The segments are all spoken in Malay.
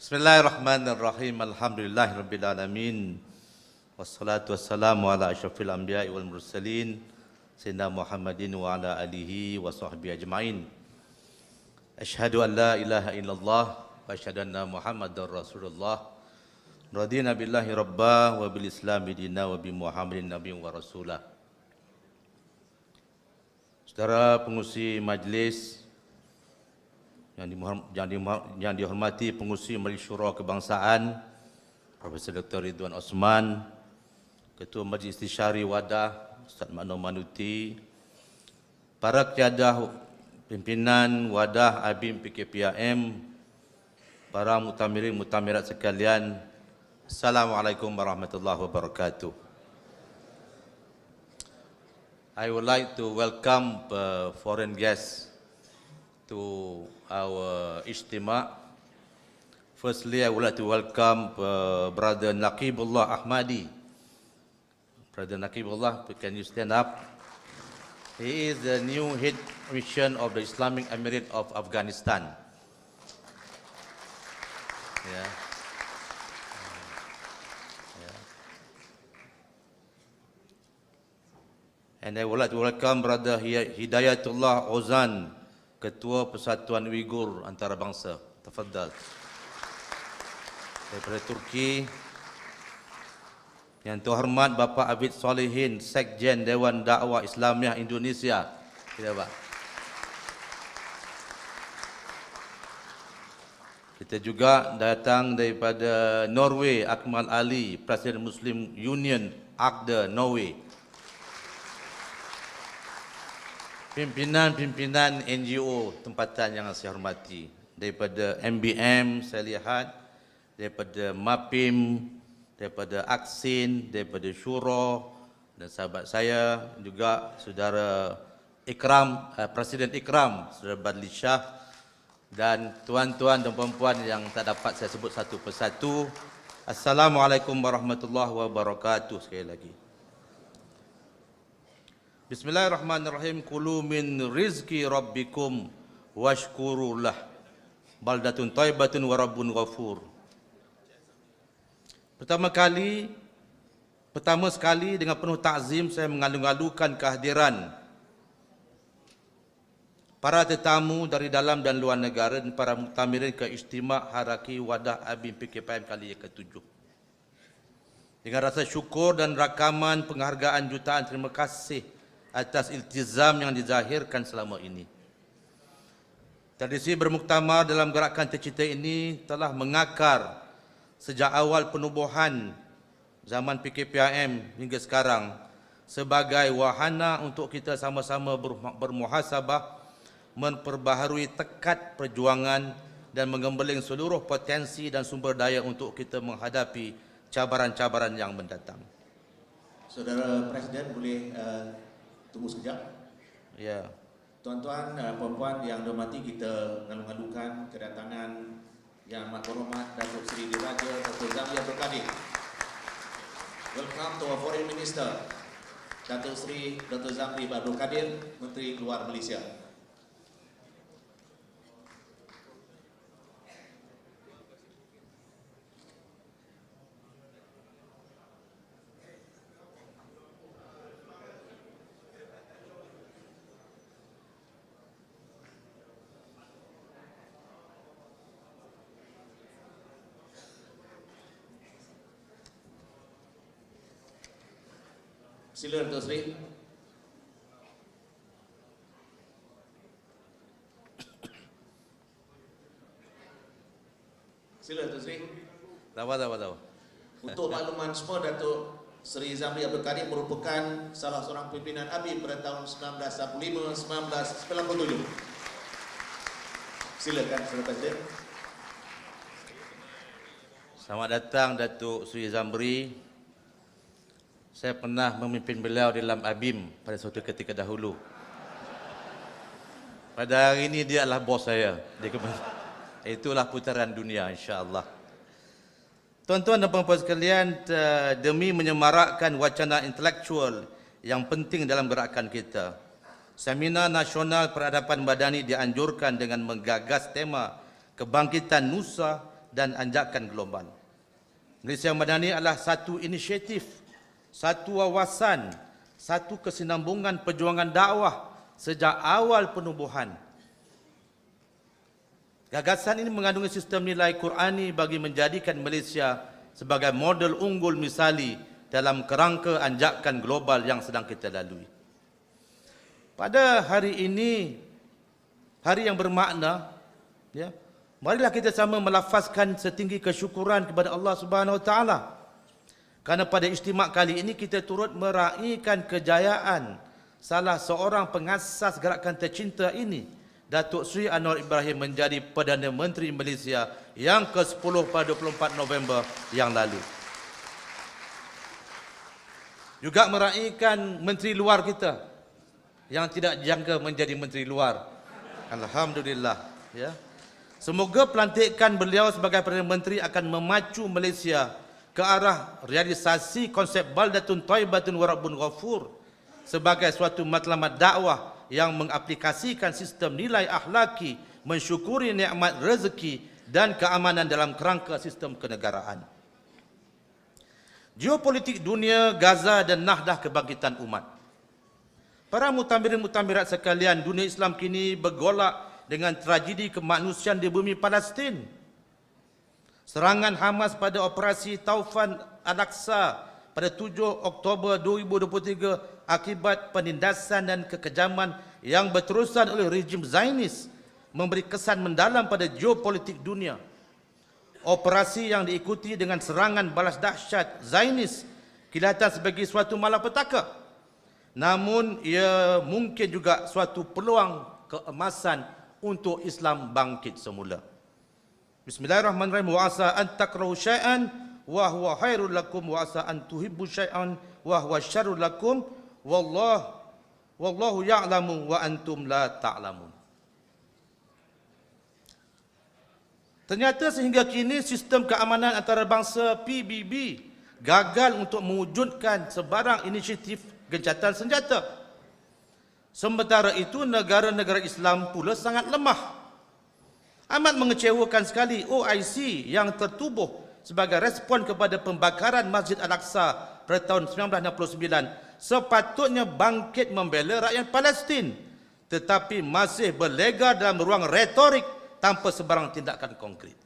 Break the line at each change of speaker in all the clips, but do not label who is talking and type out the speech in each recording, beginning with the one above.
Bismillahirrahmanirrahim. Alhamdulillahirabbil alamin. Wassalatu wassalamu ala asyrafil anbiya'i wal mursalin sayyidina Muhammadin wa ala alihi wa sahbihi ajmain. Asyhadu an la ilaha illallah wa asyhadu anna Muhammadar Rasulullah. Radina billahi rabba wa bil islami dina wa bi Muhammadin nabiyyin wa rasulah. Saudara pengurusi majlis yang dihormati pengurusi Majlis Syura Kebangsaan Profesor Dr. Ridwan Osman, Ketua Majlis Istisyari Wadah Ustaz Makno Manuti, para qiyadah pimpinan Wadah ABIM PKPIM, para mutamirin mutamirat sekalian, Assalamualaikum warahmatullahi wabarakatuh. I would like to welcome foreign guests to our ijtima'. Firstly, I would like to welcome Brother Naqibullah Ahmadi. Brother Naqibullah, can you stand up? He is the new head mission of the Islamic Emirate of Afghanistan. Yeah. And I would like to welcome Brother Hidayatullah Ozan, Ketua Persatuan Uyghur Antarabangsa. Tafadhal. Daripada Turki, Yang Terhormat Bapak Abid Solihin, Sekjen Dewan Dakwah Islamiah Indonesia. Kita Pak. Kita juga datang daripada Norway, Akmal Ali, Presiden Muslim Union Agder Norway. Pimpinan-pimpinan NGO tempatan yang saya hormati, daripada MBM saya lihat, daripada MAPIM, daripada Aksin, daripada Syuro, dan sahabat saya juga Saudara Ikram, Presiden Ikram, Saudara Badli Shah, dan tuan-tuan dan puan-puan yang tak dapat saya sebut satu persatu. Assalamualaikum warahmatullahi wabarakatuh sekali lagi. Bismillahirrahmanirrahim. Kulu min rizki rabbikum washkurulah. Baldatun taibatun wa rabbun ghafur. Pertama sekali dengan penuh takzim saya mengalu-alukan kehadiran para tetamu dari dalam dan luar negara dan para muktamirin ke Ijtima' Haraki Wadah ABIM PKPIM kali yang ke-7. Dengan rasa syukur dan rakaman penghargaan jutaan terima kasih atas iltizam yang dizahirkan selama ini. Tradisi bermuktamar dalam gerakan tercipta ini telah mengakar sejak awal penubuhan zaman PKPIM hingga sekarang sebagai wahana untuk kita sama-sama bermuhasabah, memperbaharui tekad perjuangan dan mengembeling seluruh potensi dan sumber daya untuk kita menghadapi cabaran-cabaran yang mendatang.
Saudara Presiden boleh tunggu sekejap.
Ya.
Tuan-tuan, puan-puan yang dihormati, kita ngalu-ngalukan kedatangan Yang Amat Berhormat Datuk Seri Diraja Dr. Zamri Abdul Kadir. Welcome to our Foreign Minister, Datuk Seri Dr. Zamri Abdul Kadir, Menteri Luar Malaysia. Sila Datuk Seri. Sila Datuk Seri.
Tahu.
Untuk makluman semua, Datuk Seri Zamri Abdul Kadir merupakan salah seorang pimpinan ABIM pada tahun 1995-1997. Silakan Saudara Presiden.
Selamat datang Datuk Seri Zamri. Saya pernah memimpin beliau dalam ABIM pada suatu ketika dahulu. Pada hari ini dia adalah bos saya. Itulah putaran dunia, insya-Allah. Tuan-tuan dan puan-puan sekalian, demi menyemarakkan wacana intelektual yang penting dalam gerakan kita, Seminar Nasional Peradaban Madani dianjurkan dengan menggagas tema kebangkitan Nusa dan anjakan global. Malaysia Madani adalah satu inisiatif, satu wawasan, satu kesinambungan perjuangan dakwah sejak awal penubuhan. Gagasan ini mengandungi sistem nilai Qurani bagi menjadikan Malaysia sebagai model unggul misali dalam kerangka anjakan global yang sedang kita lalui. Pada hari ini, hari yang bermakna, ya, marilah kita sama melafazkan setinggi kesyukuran kepada Allah Subhanahu Wa Taala. Karena pada istimak kali ini kita turut meraihkan kejayaan salah seorang pengasas gerakan tercinta ini, Datuk Seri Anwar Ibrahim menjadi Perdana Menteri Malaysia yang ke-10 pada 24 November yang lalu. Juga meraihkan Menteri Luar kita yang tidak dijangka menjadi Menteri Luar. Alhamdulillah. Ya. Semoga pelantikan beliau sebagai Perdana Menteri akan memacu Malaysia ke arah realisasi konsep Baldatun Thayyibatun wa Rabbun Ghafur sebagai suatu matlamat dakwah yang mengaplikasikan sistem nilai akhlaki, mensyukuri nikmat rezeki dan keamanan dalam kerangka sistem kenegaraan. Geopolitik dunia, Gaza dan nahdah kebangkitan umat. Para mutamirin-mutamirat sekalian, dunia Islam kini bergolak dengan tragedi kemanusiaan di bumi Palestin. Serangan Hamas pada operasi Taufan Al-Aqsa pada 7 Oktober 2023 akibat penindasan dan kekejaman yang berterusan oleh rejim Zionis memberi kesan mendalam pada geopolitik dunia. Operasi yang diikuti dengan serangan balas dahsyat Zionis kelihatan sebagai suatu malapetaka. Namun ia mungkin juga suatu peluang keemasan untuk Islam bangkit semula. Bismillahirrahmanirrahim. Wa asa an takrahu syai'an wa huwa khairul lakum wa asa an tuhibbu syai'an wa huwa syarrul lakum wallahu ya'lamu wa antum la ta'lamun. Ternyata sehingga kini sistem keamanan antarabangsa PBB gagal untuk mewujudkan sebarang inisiatif gencatan senjata. Sementara itu negara-negara Islam pula sangat lemah. Amat mengecewakan sekali OIC yang tertubuh sebagai respon kepada pembakaran Masjid Al-Aqsa pada tahun 1969 sepatutnya bangkit membela rakyat Palestin, tetapi masih berlega dalam ruang retorik tanpa sebarang tindakan konkret.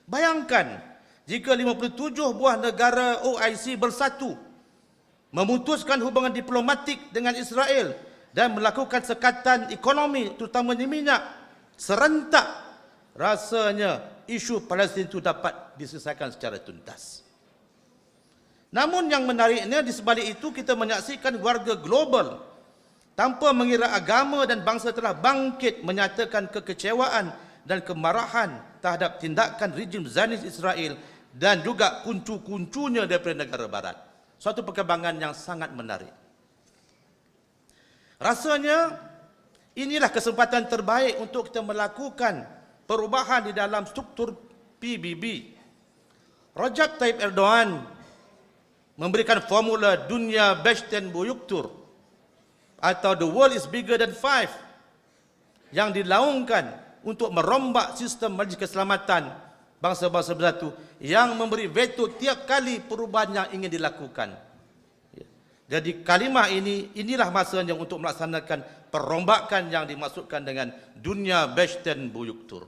Bayangkan jika 57 buah negara OIC bersatu memutuskan hubungan diplomatik dengan Israel dan melakukan sekatan ekonomi terutamanya minyak serentak, rasanya isu Palestin itu dapat diselesaikan secara tuntas. Namun yang menariknya di sebalik itu kita menyaksikan warga global tanpa mengira agama dan bangsa telah bangkit menyatakan kekecewaan dan kemarahan terhadap tindakan rejim Zionis Israel dan juga kuncu-kuncunya daripada negara barat. Suatu perkembangan yang sangat menarik. Rasanya inilah kesempatan terbaik untuk kita melakukan perubahan di dalam struktur PBB. Recep Tayyip Erdogan memberikan formula dunia Besten Buyuktur atau the world is bigger than five yang dilaungkan untuk merombak sistem Majlis Keselamatan Bangsa-Bangsa Bersatu yang memberi veto tiap kali perubahan yang ingin dilakukan. Jadi kalimah inilah masanya untuk melaksanakan perombakan yang dimaksudkan dengan dunia Besten Buyuktur.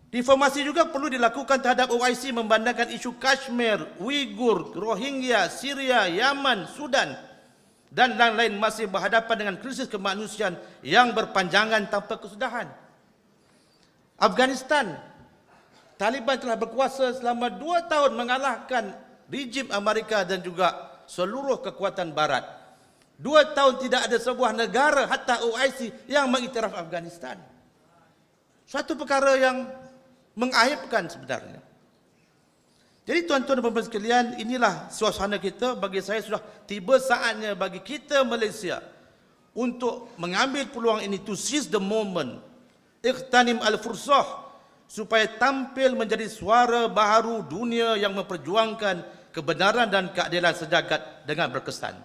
Reformasi juga perlu dilakukan terhadap OIC memandangkan isu Kashmir, Uyghur, Rohingya, Syria, Yaman, Sudan dan lain-lain masih berhadapan dengan krisis kemanusiaan yang berpanjangan tanpa kesudahan. Afghanistan, Taliban telah berkuasa selama 2 tahun mengalahkan rejim Amerika dan juga seluruh kekuatan barat. 2 tahun tidak ada sebuah negara hatta OIC yang mengiktiraf Afghanistan. Suatu perkara yang mengaibkan sebenarnya. Jadi tuan-tuan dan puan-puan sekalian, inilah suasana kita. Bagi saya sudah tiba saatnya bagi kita Malaysia untuk mengambil peluang ini, to seize the moment, ikhtanim al-fursah, supaya tampil menjadi suara baharu dunia yang memperjuangkan kebenaran dan keadilan sejagat dengan berkesan.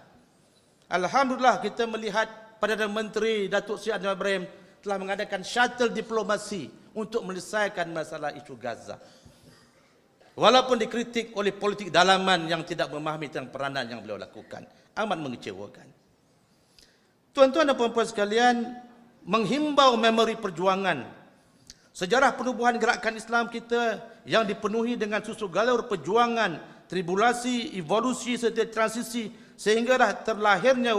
Alhamdulillah kita melihat Perdana Menteri Datuk Seri Anwar Ibrahim telah mengadakan shuttle diplomasi untuk menyelesaikan masalah isu Gaza. Walaupun dikritik oleh politik dalaman yang tidak memahami tentang peranan yang beliau lakukan. Amat mengecewakan. Tuan-tuan dan puan-puan sekalian, menghimbau memori perjuangan. Sejarah penubuhan gerakan Islam kita yang dipenuhi dengan susu galur perjuangan, tribulasi, evolusi serta transisi sehinggalah terlahirnya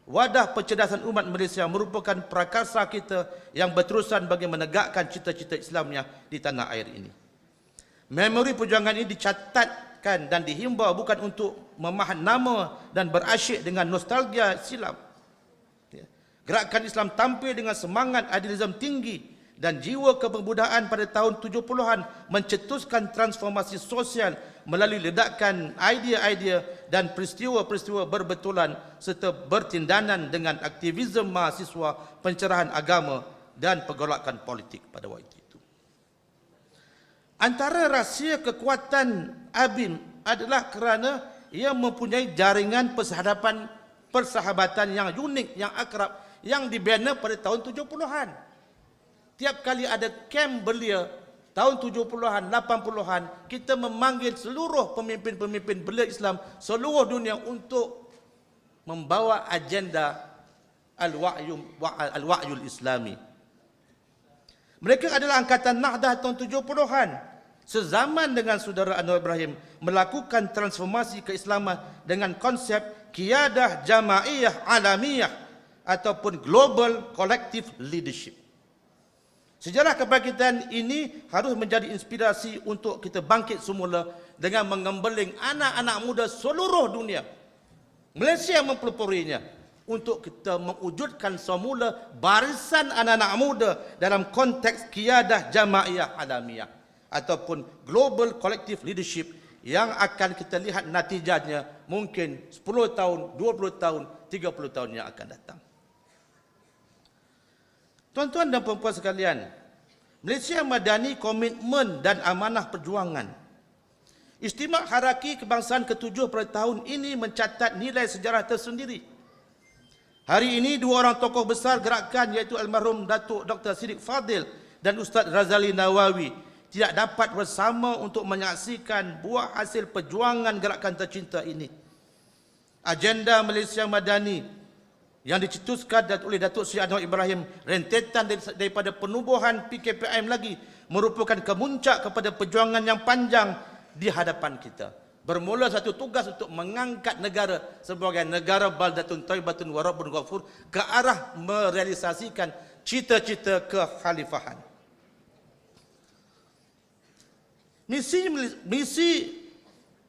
wadah pencerdasan umat Malaysia merupakan prakarsa kita yang berterusan bagi menegakkan cita-cita Islamnya di tanah air ini. Memori perjuangan ini dicatatkan dan dihimbau bukan untuk memahat nama dan berasyik dengan nostalgia silam. Gerakan Islam tampil dengan semangat idealisme tinggi dan jiwa kepemudaan pada tahun 70-an mencetuskan transformasi sosial melalui ledakan idea-idea dan peristiwa-peristiwa berbetulan serta bertindanan dengan aktivisme mahasiswa, pencerahan agama dan pergolakan politik pada waktu itu. Antara rahsia kekuatan ABIM adalah kerana ia mempunyai jaringan persahabatan yang unik, yang akrab, yang dibina pada tahun 70-an. Tiap kali ada kem belia tahun 70-an, 80-an, kita memanggil seluruh pemimpin-pemimpin belia Islam seluruh dunia untuk membawa agenda Al-Wa'yul Islami. Mereka adalah angkatan Nahdah tahun 70-an. Sezaman dengan saudara Anwar Ibrahim melakukan transformasi keislaman dengan konsep qiyadah jamaiyah alamiyah ataupun global collective leadership. Sejarah kebangkitan ini harus menjadi inspirasi untuk kita bangkit semula dengan mengembeling anak-anak muda seluruh dunia. Malaysia mempeloporinya untuk kita mewujudkan semula barisan anak-anak muda dalam konteks qiyadah jamaiyah alamiyah ataupun global collective leadership yang akan kita lihat natijanya mungkin 10 tahun, 20 tahun, 30 tahun yang akan datang. Tuan-tuan dan puan-puan sekalian, Malaysia Madani komitmen dan amanah perjuangan. Istimewa Haraki Kebangsaan ke-7 pada tahun ini mencatat nilai sejarah tersendiri. Hari ini dua orang tokoh besar gerakan iaitu almarhum Datuk Dr. Siddiq Fadil dan Ustaz Razali Nawawi tidak dapat bersama untuk menyaksikan buah hasil perjuangan gerakan tercinta ini. Agenda Malaysia Madani yang dicetuskan oleh Datuk Seri Anwar Ibrahim, rentetan daripada penubuhan PKPM lagi, merupakan kemuncak kepada perjuangan yang panjang di hadapan kita. Bermula satu tugas untuk mengangkat negara sebagai negara baldatun thayyibatun wa rabbun ghafur ke arah merealisasikan cita-cita kekhalifahan. Misi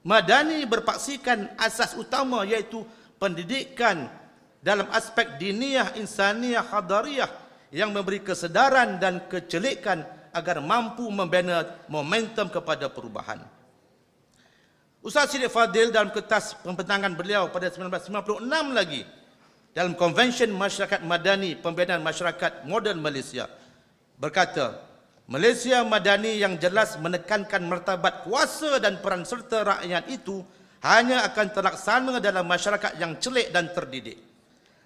Madani berpaksikan asas utama iaitu pendidikan dalam aspek diniyah, insaniyah, hadariyah yang memberi kesedaran dan kecelikan agar mampu membina momentum kepada perubahan. Ustaz Siddiq Fadil dalam kertas pembentangan beliau pada 1996 lagi dalam Konvensyen Masyarakat Madani Pembinaan Masyarakat Moden Malaysia berkata, Malaysia Madani yang jelas menekankan martabat kuasa dan peran serta rakyat itu hanya akan terlaksana dalam masyarakat yang celik dan terdidik.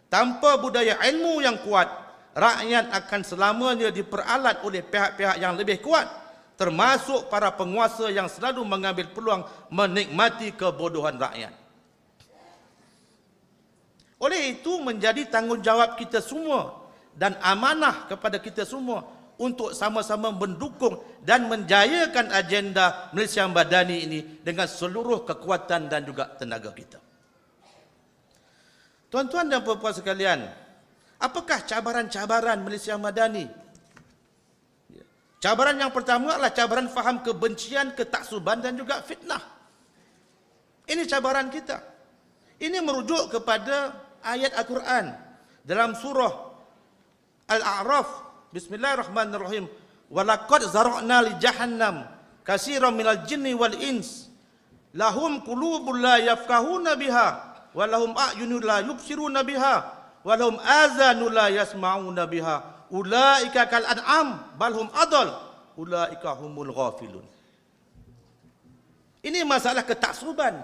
Tanpa budaya ilmu yang kuat, rakyat akan selamanya diperalat oleh pihak-pihak yang lebih kuat, termasuk para penguasa yang selalu mengambil peluang menikmati kebodohan rakyat. Oleh itu menjadi tanggungjawab kita semua dan amanah kepada kita semua untuk sama-sama mendukung dan menjayakan agenda Malaysia Madani ini dengan seluruh kekuatan dan juga tenaga kita. Tuan-tuan dan puan-puan sekalian, apakah cabaran-cabaran Malaysia Madani? Cabaran yang pertama adalah cabaran faham kebencian, ketaksuban dan juga fitnah. Ini cabaran kita. Ini merujuk kepada ayat Al-Quran dalam surah Al-A'raf. Bismillahirrahmanirrahim. Walaqad zara'na li jahannam katsiran minal jinni wal ins lahum qulubun la yafqahuna biha wa lahum a'yunun la yubsiruna biha wa lahum azanun la yasma'una biha ulaika kal an'am bal hum adall ulaika humul ghafilun. Ini masalah ketaksuban,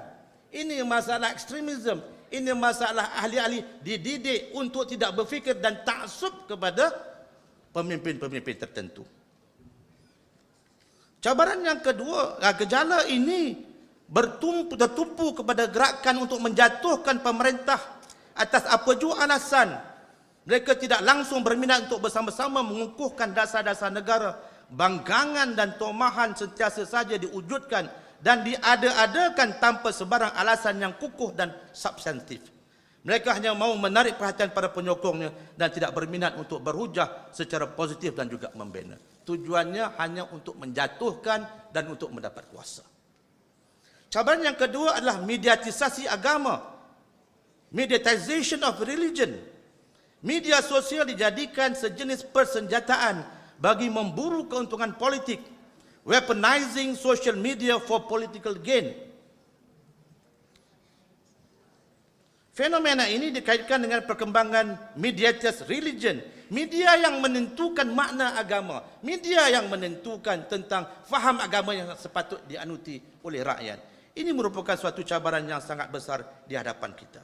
ini masalah ekstremisme, ini masalah ahli-ahli dididik untuk tidak berfikir dan taksub kepada pemimpin-pemimpin tertentu. Cabaran yang kedua, gejala ini tertumpu kepada gerakan untuk menjatuhkan pemerintah atas apa jua alasan. Mereka tidak langsung berminat untuk bersama-sama mengukuhkan dasar-dasar negara. Banggangan dan tomahan sentiasa saja diwujudkan dan diada-adakan tanpa sebarang alasan yang kukuh dan substantif. Mereka hanya mahu menarik perhatian para penyokongnya dan tidak berminat untuk berhujah secara positif dan juga membina. Tujuannya hanya untuk menjatuhkan dan untuk mendapat kuasa. Cabaran yang kedua adalah mediatisasi agama. Mediatization of religion. Media sosial dijadikan sejenis persenjataan bagi memburu keuntungan politik. Weaponizing social media for political gain. Fenomena ini dikaitkan dengan perkembangan mediated religion. Media yang menentukan makna agama. Media yang menentukan tentang faham agama yang sepatut dianuti oleh rakyat. Ini merupakan suatu cabaran yang sangat besar di hadapan kita.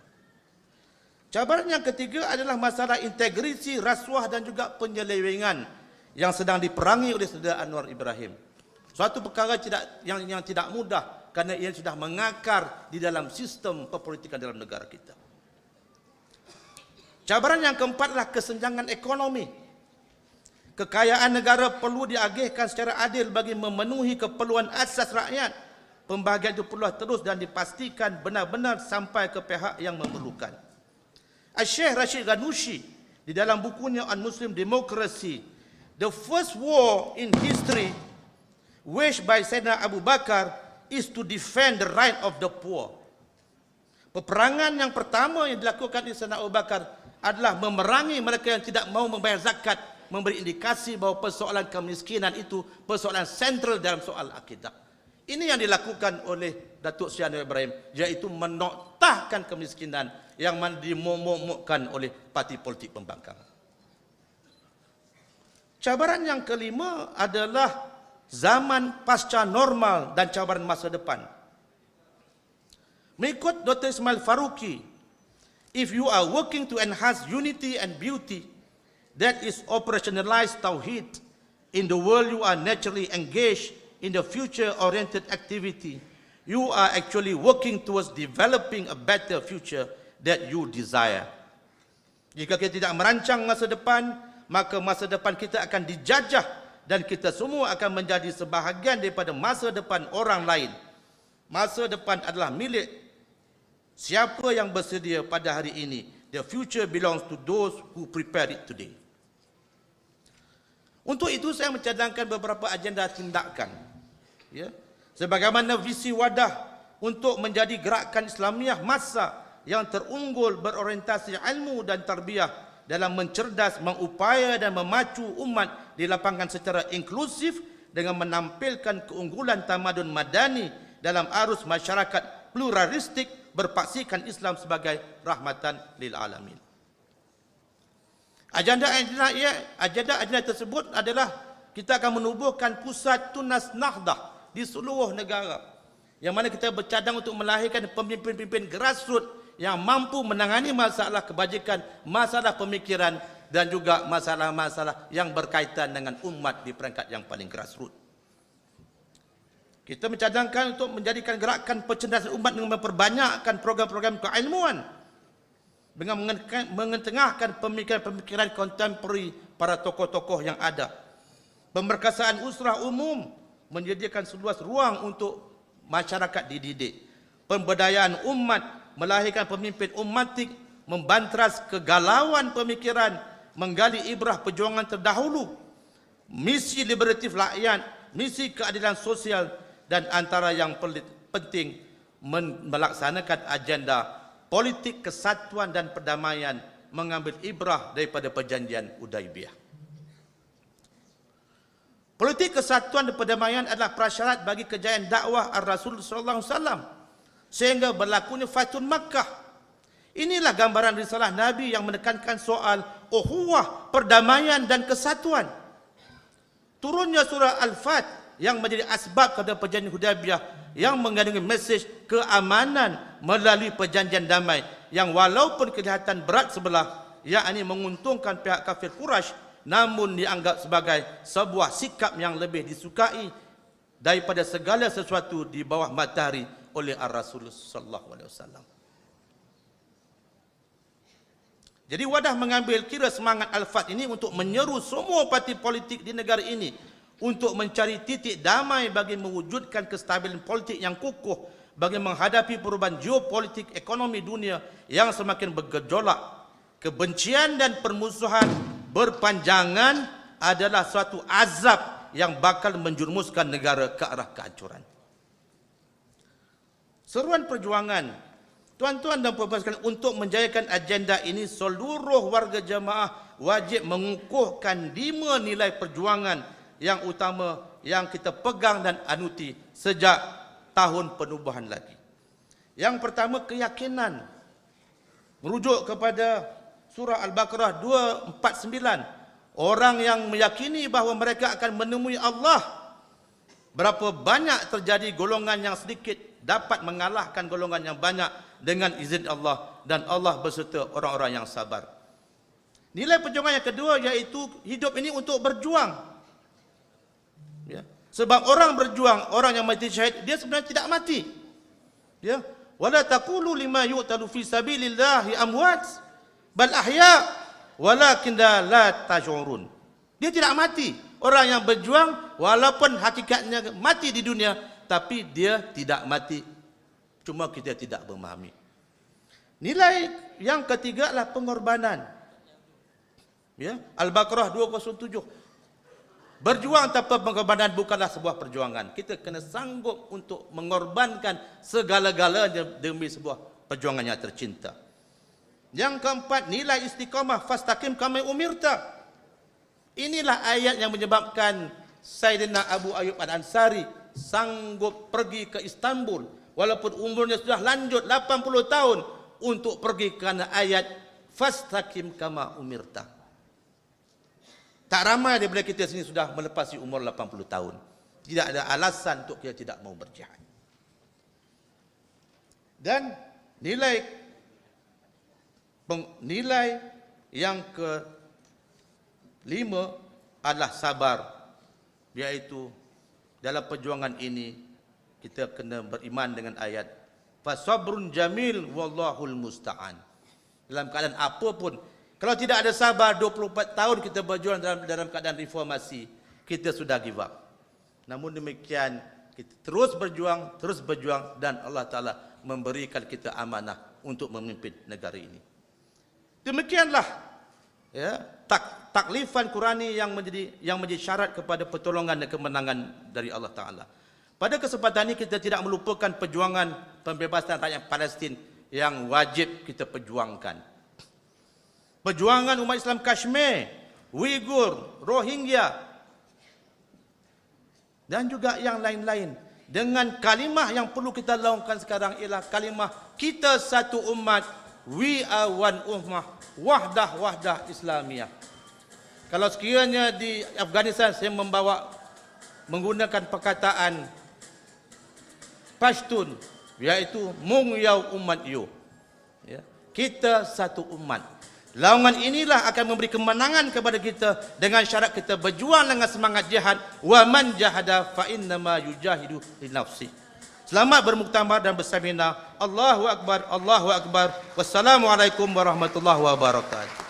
Cabaran yang ketiga adalah masalah integriti, rasuah dan juga penyelewengan yang sedang diperangi oleh Saudara Anwar Ibrahim. Suatu perkara yang tidak mudah kerana ia sudah mengakar di dalam sistem perpolitikan dalam negara kita. Cabaran yang keempat adalah kesenjangan ekonomi. Kekayaan negara perlu diagihkan secara adil bagi memenuhi keperluan asas rakyat. Pembahagian itu perlu terus dan dipastikan benar-benar sampai ke pihak yang memerlukan. Syekh Rashid Ghannouchi di dalam bukunya On Muslim Democracy, the first war in history waged by Sayyidina Abu Bakar is to defend the right of the poor. Peperangan yang pertama yang dilakukan oleh Sayyidina Abu Bakar adalah memerangi mereka yang tidak mahu membayar zakat, memberi indikasi bahawa persoalan kemiskinan itu persoalan sentral dalam soal akidah. Ini yang dilakukan oleh Datuk Seri Anwar Ibrahim, iaitu menoktahkan kemiskinan yang dimomokkan oleh parti politik pembangkang. Cabaran yang kelima adalah zaman pasca normal dan cabaran masa depan. Mengikut Dr. Ismail Faruqi, if you are working to enhance unity and beauty, that is operationalize Tauhid, in the world you are naturally engaged in the future-oriented activity, you are actually working towards developing a better future that you desire. Jika kita tidak merancang masa depan, maka masa depan kita akan dijajah dan kita semua akan menjadi sebahagian daripada masa depan orang lain. Masa depan adalah milik siapa yang bersedia pada hari ini. The future belongs to those who prepare it today. Untuk itu saya mencadangkan beberapa agenda tindakan. Ya, sebagaimana visi wadah untuk menjadi gerakan Islamiah massa yang terunggul berorientasi ilmu dan tarbiyah dalam mencerdas, mengupaya dan memacu umat di lapangan secara inklusif dengan menampilkan keunggulan tamadun madani dalam arus masyarakat pluralistik berpaksikan Islam sebagai rahmatan lil alamin. Agenda tersebut adalah kita akan menubuhkan pusat tunas nahdah di seluruh negara, yang mana kita bercadang untuk melahirkan pemimpin-pemimpin grassroots yang mampu menangani masalah kebajikan, masalah pemikiran dan juga masalah-masalah yang berkaitan dengan umat di peringkat yang paling grassroots. Kita mencadangkan untuk menjadikan gerakan pencerdasan umat dengan memperbanyakkan program-program keilmuan dengan mengetengahkan pemikiran-pemikiran kontemporari para tokoh-tokoh yang ada. Pemberkasaan usrah umum, menyediakan seluas ruang untuk masyarakat dididik. Pemberdayaan umat, melahirkan pemimpin umatik, membantras kegalauan pemikiran, menggali ibrah perjuangan terdahulu, misi liberatif rakyat, misi keadilan sosial, dan antara yang penting melaksanakan agenda politik kesatuan dan perdamaian, mengambil ibrah daripada perjanjian Hudaibiyah. Politik kesatuan dan perdamaian adalah prasyarat bagi kejayaan dakwah Ar-Rasul sallallahu alaihi wasallam sehingga berlakunya Fathul Makkah. Inilah gambaran risalah Nabi yang menekankan soal ukhuwah, perdamaian dan kesatuan. Turunnya surah Al-Fat yang menjadi asbab kepada perjanjian Hudaibiyah yang mengandungi mesej keamanan melalui perjanjian damai yang walaupun kelihatan berat sebelah, yakni menguntungkan pihak kafir Quraisy, namun dianggap sebagai sebuah sikap yang lebih disukai daripada segala sesuatu di bawah matahari oleh Ar-Rasul sallallahu alaihi wasallam. Jadi Wadah mengambil kira semangat Al-Fat ini untuk menyeru semua parti politik di negara ini untuk mencari titik damai bagi mewujudkan kestabilan politik yang kukuh bagi menghadapi perubahan geopolitik ekonomi dunia yang semakin bergejolak. Kebencian dan permusuhan berpanjangan adalah suatu azab yang bakal menjerumuskan negara ke arah kehancuran. Seruan perjuangan, tuan-tuan dan puan-puan sekalian, untuk menjayakan agenda ini, seluruh warga jamaah wajib mengukuhkan 5 nilai perjuangan yang utama yang kita pegang dan anuti sejak tahun penubuhan lagi. Yang pertama, keyakinan. Merujuk kepada surah Al-Baqarah 249. Orang yang meyakini bahawa mereka akan menemui Allah. Berapa banyak terjadi golongan yang sedikit dapat mengalahkan golongan yang banyak dengan izin Allah, dan Allah berserta orang-orang yang sabar. Nilai perjuangan yang kedua iaitu hidup ini untuk berjuang. Ya. Sebab orang berjuang, orang yang mati syahid, dia sebenarnya tidak mati. Ya. Wala taqulu lima yu'talu fi sabilillahi amwat bal ahya walakin la tash'urun. Dia tidak mati. Orang yang berjuang walaupun hakikatnya mati di dunia, tapi dia tidak mati. Cuma kita tidak memahami. Nilai yang ketiga adalah pengorbanan. Ya, Al-Baqarah 207. Berjuang tanpa pengorbanan bukanlah sebuah perjuangan. Kita kena sanggup untuk mengorbankan segala-galanya demi sebuah perjuangan yang tercinta. Yang keempat, nilai istiqamah, fastaqim kama umirta. Inilah ayat yang menyebabkan Sayyidina Abu Ayyub Al-Ansari sanggup pergi ke Istanbul walaupun umurnya sudah lanjut 80 tahun untuk pergi kerana ayat fastaqim kama umirta. Tak ramai daripada kita sini sudah melepasi umur 80 tahun. Tidak ada alasan untuk kita tidak mau berjihad. Dan nilai yang kelima adalah sabar, iaitu dalam perjuangan ini kita kena beriman dengan ayat fasabrun jamil wallahul musta'an. Dalam keadaan apapun, kalau tidak ada sabar 24 tahun kita berjuang dalam keadaan reformasi, kita sudah give up. Namun demikian kita terus berjuang dan Allah Ta'ala memberikan kita amanah untuk memimpin negara ini. Demikianlah ya, taklifan Qurani yang menjadi syarat kepada pertolongan dan kemenangan dari Allah Ta'ala. Pada kesempatan ini kita tidak melupakan perjuangan pembebasan rakyat Palestin yang wajib kita perjuangkan. Perjuangan umat Islam Kashmir, Uyghur, Rohingya dan juga yang lain-lain. Dengan kalimah yang perlu kita laungkan sekarang ialah kalimah kita satu umat, we are one ummah, wahdah Islamiyah. Kalau sekiranya di Afghanistan saya menggunakan perkataan Pashtun, iaitu mung yau umat you. Ya. Kita satu umat. Laungan inilah akan memberi kemenangan kepada kita dengan syarat kita berjuang dengan semangat jihad. Wa man jahada fa innama yujahidu li nafsi. Selamat bermuktamar dan bersamina. Allahu akbar, Allahu akbar. Wassalamualaikum warahmatullahi wabarakatuh.